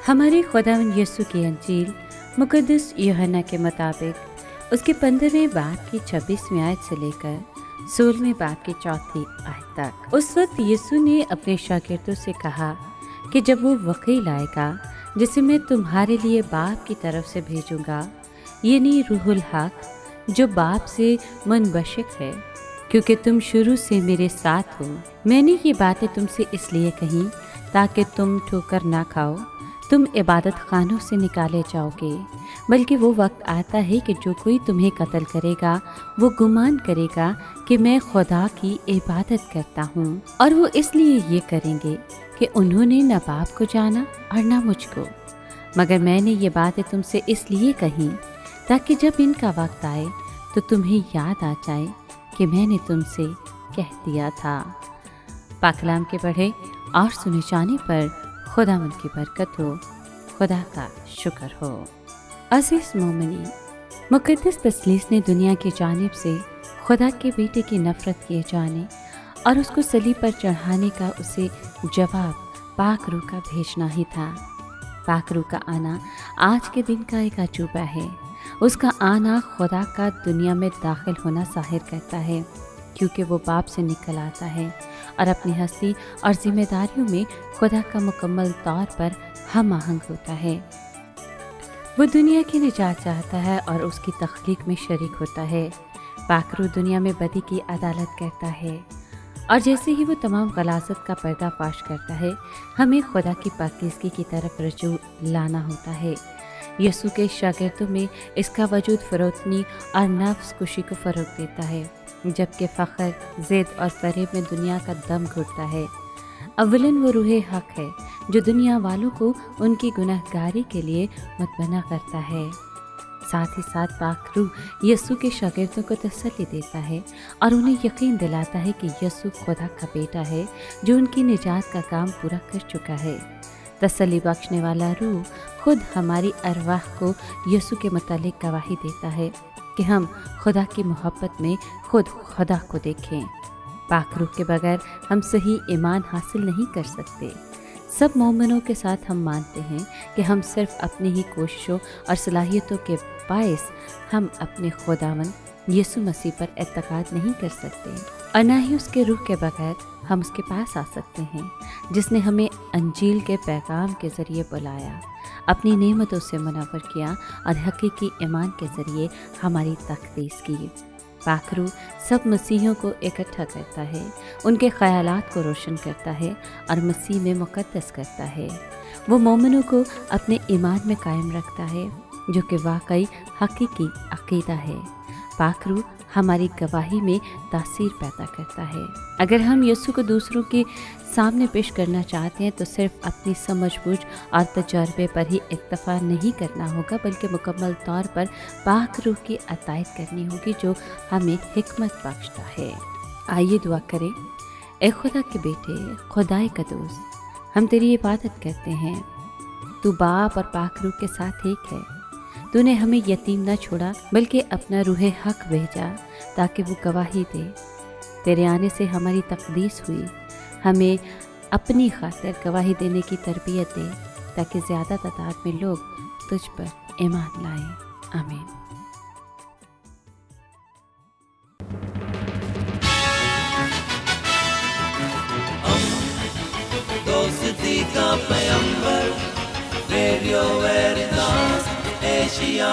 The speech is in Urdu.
ہمارے خداوند یسوع کی انجیل مقدس یوحنا کے مطابق اس کے 15ویں باب کی 26ویں آیت سے لے کر 16ویں باب کی 4تھی آیت تک۔ اس وقت یسوع نے اپنے شاگردوں سے کہا کہ جب وہ وکیل آئے گا جسے میں تمہارے لیے باپ کی طرف سے بھیجوں گا، یعنی روح الحق جو باپ سے منبشق ہے، کیونکہ تم شروع سے میرے ساتھ ہو، میں نے یہ باتیں تم سے اس لیے کہیں تاکہ تم ٹھوکر نہ کھاؤ، تم عبادت خانوں سے نکالے جاؤ گے، بلکہ وہ وقت آتا ہے کہ جو کوئی تمہیں قتل کرے گا وہ گمان کرے گا کہ میں خدا کی عبادت کرتا ہوں، اور وہ اس لیے یہ کریں گے کہ انہوں نے نہ باپ کو جانا اور نہ مجھ کو، مگر میں نے یہ باتیں تم سے اس لیے کہیں تاکہ جب ان کا وقت آئے تو تمہیں یاد آ جائے کہ میں نے تم سے کہہ دیا تھا۔ پاک کلام کے پڑھے اور سنے جانے پر خداوند کی برکت ہو، خدا کا شکر ہو۔ عزیز مومنین، مقدس تثلیث نے دنیا کی جانب سے خدا کے بیٹے کی نفرت کیے جانے اور اس کو صلیب پر چڑھانے کا اسے جواب پاک روح کا بھیجنا ہی تھا۔ پاک روح کا آنا آج کے دن کا ایک عجوبہ ہے۔ اس کا آنا خدا کا دنیا میں داخل ہونا ظاہر کرتا ہے، کیونکہ وہ باپ سے نکل آتا ہے اور اپنی ہستی اور ذمہ داریوں میں خدا کا مکمل طور پر ہم آہنگ ہوتا ہے۔ وہ دنیا کی نجات چاہتا ہے اور اس کی تخلیق میں شریک ہوتا ہے۔ پاک روح دنیا میں بدی کی عدالت کرتا ہے، اور جیسے ہی وہ تمام غلاظت کا پردہ فاش کرتا ہے، ہمیں خدا کی پاکیزگی کی طرف رجوع لانا ہوتا ہے۔ یسوع کے شاگردوں میں اس کا وجود فروتنی اور نفس کشی کو فروغ دیتا ہے، جبکہ فخر، ضد اور فریب میں دنیا کا دم گھٹتا ہے۔ اولاً وہ روح حق ہے جو دنیا والوں کو ان کی گناہ گاری کے لیے متبنہ کرتا ہے۔ ساتھ ہی ساتھ پاک روح یسوع کے شاگردوں کو تسلی دیتا ہے اور انہیں یقین دلاتا ہے کہ یسوع خدا کا بیٹا ہے جو ان کی نجات کا کام پورا کر چکا ہے۔ تسلی بخشنے والا روح خود ہماری ارواح کو یسوع کے متعلق گواہی دیتا ہے کہ ہم خدا کی محبت میں خود خدا کو دیکھیں۔ پاک روح کے بغیر ہم صحیح ایمان حاصل نہیں کر سکتے۔ سب مومنوں کے ساتھ ہم مانتے ہیں کہ ہم صرف اپنی ہی کوششوں اور صلاحیتوں کے باعث ہم اپنے خداوند یسوع مسیح پر اعتقاد نہیں کر سکتے، اور نہ ہی اس کے روح کے بغیر ہم اس کے پاس آ سکتے ہیں جس نے ہمیں انجیل کے پیغام کے ذریعے بلایا، اپنی نعمتوں سے منور کیا اور حقیقی ایمان کے ذریعے ہماری تقدیس کی۔ پاک روح سب مسیحیوں کو اکٹھا کرتا ہے، ان کے خیالات کو روشن کرتا ہے اور مسیح میں مقدس کرتا ہے۔ وہ مومنوں کو اپنے ایمان میں قائم رکھتا ہے جو کہ واقعی حقیقی عقیدہ ہے۔ پاک روح ہماری گواہی میں تاثیر پیدا کرتا ہے۔ اگر ہم یسوع کو دوسروں کے سامنے پیش کرنا چاہتے ہیں تو صرف اپنی سمجھ بوجھ اور تجربے پر ہی اکتفا نہیں کرنا ہوگا، بلکہ مکمل طور پر پاک روح کی عطیت کرنی ہوگی جو ہمیں حکمت بخشتا ہے۔ آئیے دعا کریں۔ اے خدا کے بیٹے، خدائے قدوس، ہم تیری عبادت کرتے ہیں۔ تو باپ اور پاک روح کے ساتھ ایک ہے۔ تو نے ہمیں یتیم نہ چھوڑا بلکہ اپنا روح حق بھیجا تاکہ وہ گواہی دے۔ تیرے آنے سے ہماری تقدیس ہوئی۔ ہمیں اپنی خاطر گواہی دینے کی تربیت دے تاکہ زیادہ تعداد میں لوگ تجھ پر ایمان لائیں۔ آمین۔ دوستی کا پیمبر، ریڈیو ویریتاس ایشیا۔